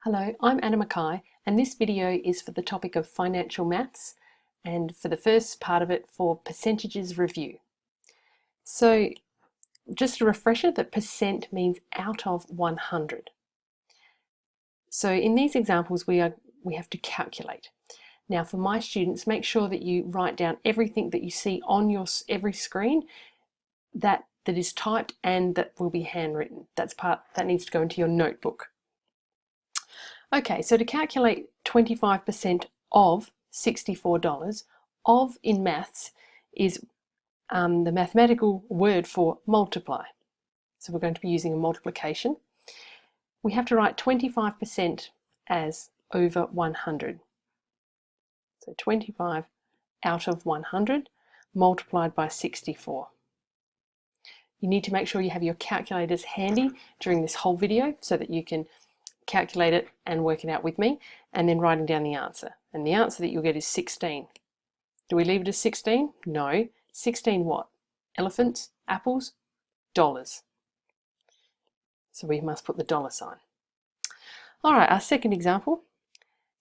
Hello, I'm Anna Mackay, and this video is for the topic of financial maths, and for the first part of it for percentages review. So just a refresher that percent means out of 100. So in these examples we have to calculate. Now for my students, make sure that you write down everything that you see on every screen that is typed and that will be handwritten. That needs to go into your notebook. Okay, so to calculate 25% of $64, of in maths is the mathematical word for multiply. So we're going to be using a multiplication. We have to write 25% as over 100. So 25 out of 100 multiplied by 64. You need to make sure you have your calculators handy during this whole video so that you can calculate it and work it out with me, and then writing down the answer. And the answer that you'll get is 16. Do we leave it as 16? No. 16 what? Elephants, apples, dollars. So we must put the dollar sign. All right, our second example,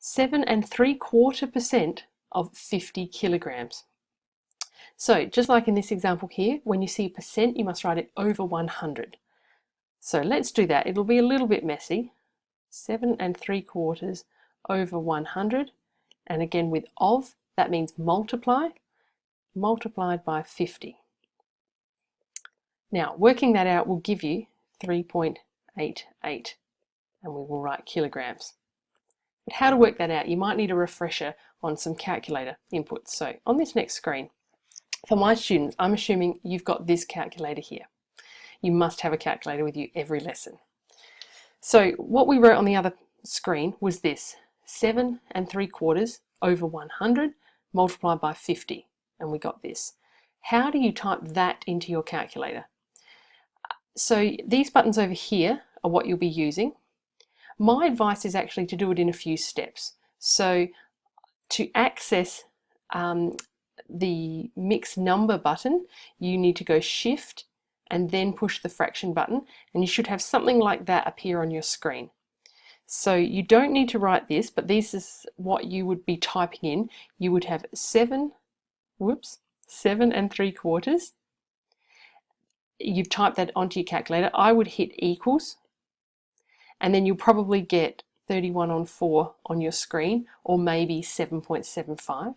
7 3/4% of 50 kilograms. So just like in this example here, when you see a percent, you must write it over 100. So let's do that. It'll be a little bit messy. 7 3/4 over 100, and again with of, that means multiply, multiplied by 50. Now working that out will give you 3.88, and we will write kilograms. But how to work that out, you might need a refresher on some calculator inputs. So on this next screen, for my students, I'm assuming you've got this calculator here. You must have a calculator with you every lesson. So what we wrote on the other screen was this, 7 3/4 over 100 multiplied by 50, and we got this. How do you type that into your calculator? So these buttons over here are what you'll be using. My advice is actually to do it in a few steps. So to access the mixed number button, you need to go Shift and then push the fraction button, and you should have something like that appear on your screen. So you don't need to write this, but this is what you would be typing in. You would have 7 3/4. You've typed that onto your calculator. I would hit equals, and then you'll probably get 31 on 4 on your screen, or maybe 7.75.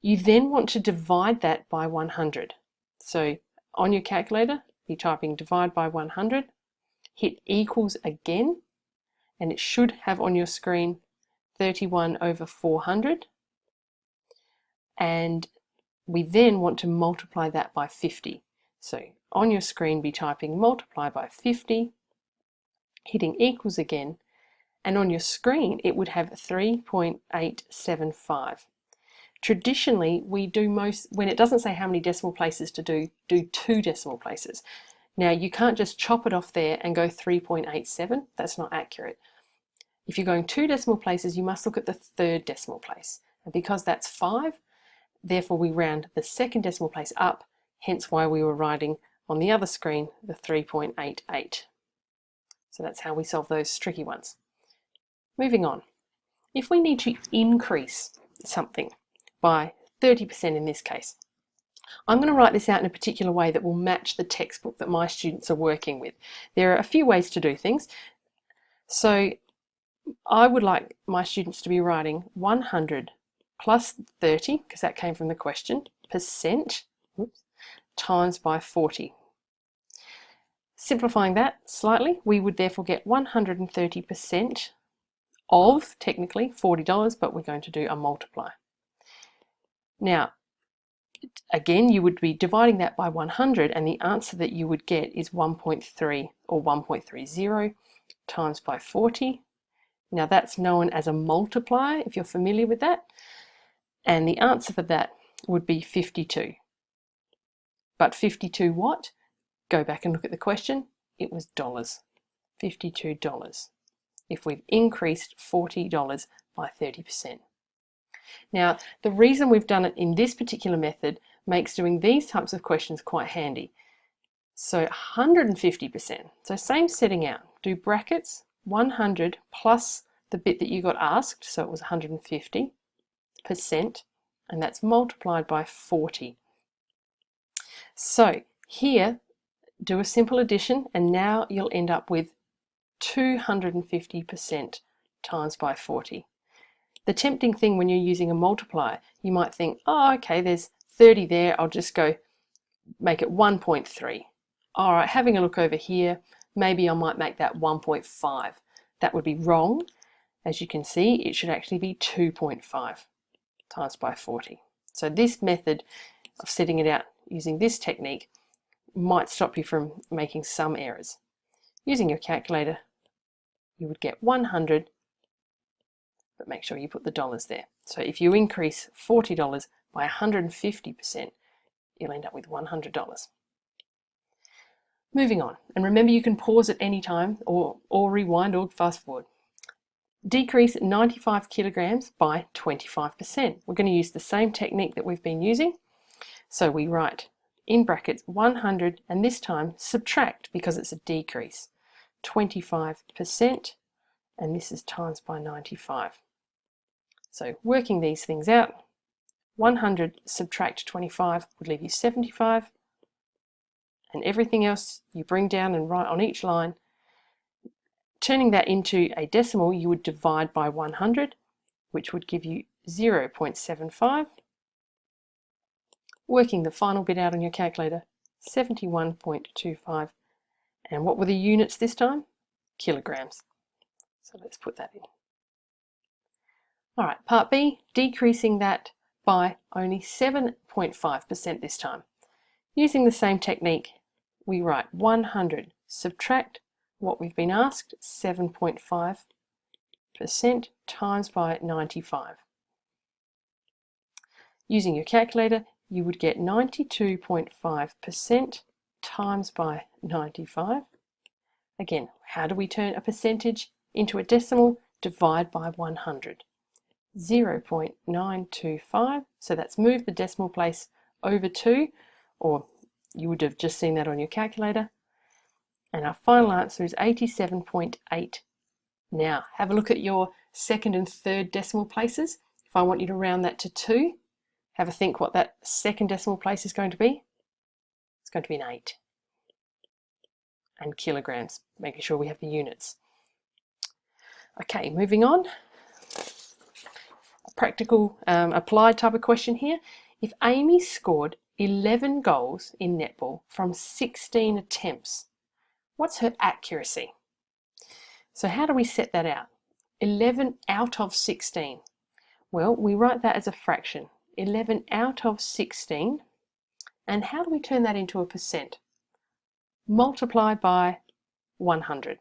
You then want to divide that by 100. So on your calculator, be typing divide by 100, hit equals again, and it should have on your screen 31 over 400. And we then want to multiply that by 50. So on your screen, be typing multiply by 50, hitting equals again, and on your screen, it would have 3.875. Traditionally, we do when it doesn't say how many decimal places to do 2 decimal places. Now you can't just chop it off there and go 3.87, that's not accurate. If you're going 2 decimal places, you must look at the 3rd decimal place. And because that's 5, therefore we round the 2nd decimal place up, hence why we were writing on the other screen the 3.88. So that's how we solve those tricky ones. Moving on. If we need to increase something by 30% in this case, I'm going to write this out in a particular way that will match the textbook that my students are working with. There are a few ways to do things. So I would like my students to be writing 100 plus 30, because that came from the question, percent, times by 40. Simplifying that slightly, we would therefore get 130% of, technically, $40, but we're going to do a multiply. Now, again, you would be dividing that by 100, and the answer that you would get is 1.3 or 1.30 times by 40. Now that's known as a multiplier, if you're familiar with that, and the answer for that would be 52. But 52 what? Go back and look at the question. It was dollars. $52. If we've increased $40 by 30%. Now, the reason we've done it in this particular method makes doing these types of questions quite handy. So 150%, so same setting out, do brackets, 100 plus the bit that you got asked, so it was 150%, and that's multiplied by 40. So here, do a simple addition, and now you'll end up with 250% times by 40. The tempting thing when you're using a multiplier, you might think, oh, okay, there's 30 there, I'll just go make it 1.3. All right, having a look over here, maybe I might make that 1.5. That would be wrong. As you can see, it should actually be 2.5 times by 40. So this method of setting it out using this technique might stop you from making some errors. Using your calculator, you would get 100, but make sure you put the dollars there. So if you increase $40 by 150%, you'll end up with $100. Moving on, and remember you can pause at any time or rewind or fast forward. Decrease 95 kilograms by 25%. We're going to use the same technique that we've been using. So we write in brackets 100, and this time subtract, because it's a decrease, 25%, and this is times by 95. So working these things out, 100 subtract 25 would leave you 75, and everything else you bring down and write on each line. Turning that into a decimal, you would divide by 100, which would give you 0.75. Working the final bit out on your calculator, 71.25. And what were the units this time? Kilograms. So let's put that in. All right, part B, decreasing that by only 7.5% this time. Using the same technique, we write 100, subtract what we've been asked, 7.5%, times by 95. Using your calculator, you would get 92.5% times by 95. Again, how do we turn a percentage into a decimal? Divide by 100. 0.925, so that's moved the decimal place over 2, or you would have just seen that on your calculator. And our final answer is 87.8. Now, have a look at your second and third decimal places. If I want you to round that to 2, have a think what that second decimal place is going to be. It's going to be an 8. And kilograms, making sure we have the units. Okay, moving on. A practical applied type of question here. If Amy scored 11 goals in netball from 16 attempts, what's her accuracy? So how do we set that out? 11 out of 16. Well, we write that as a fraction. 11 out of 16. And how do we turn that into a percent? Multiply by 100.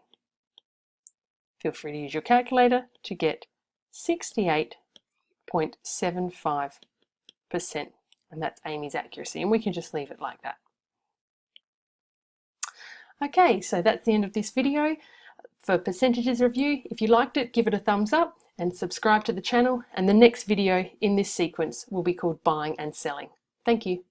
Feel free to use your calculator to get 68.75%. And that's Amy's accuracy. And we can just leave it like that. Okay, so that's the end of this video for percentages review. If you liked it, give it a thumbs up and subscribe to the channel. And the next video in this sequence will be called Buying and Selling. Thank you.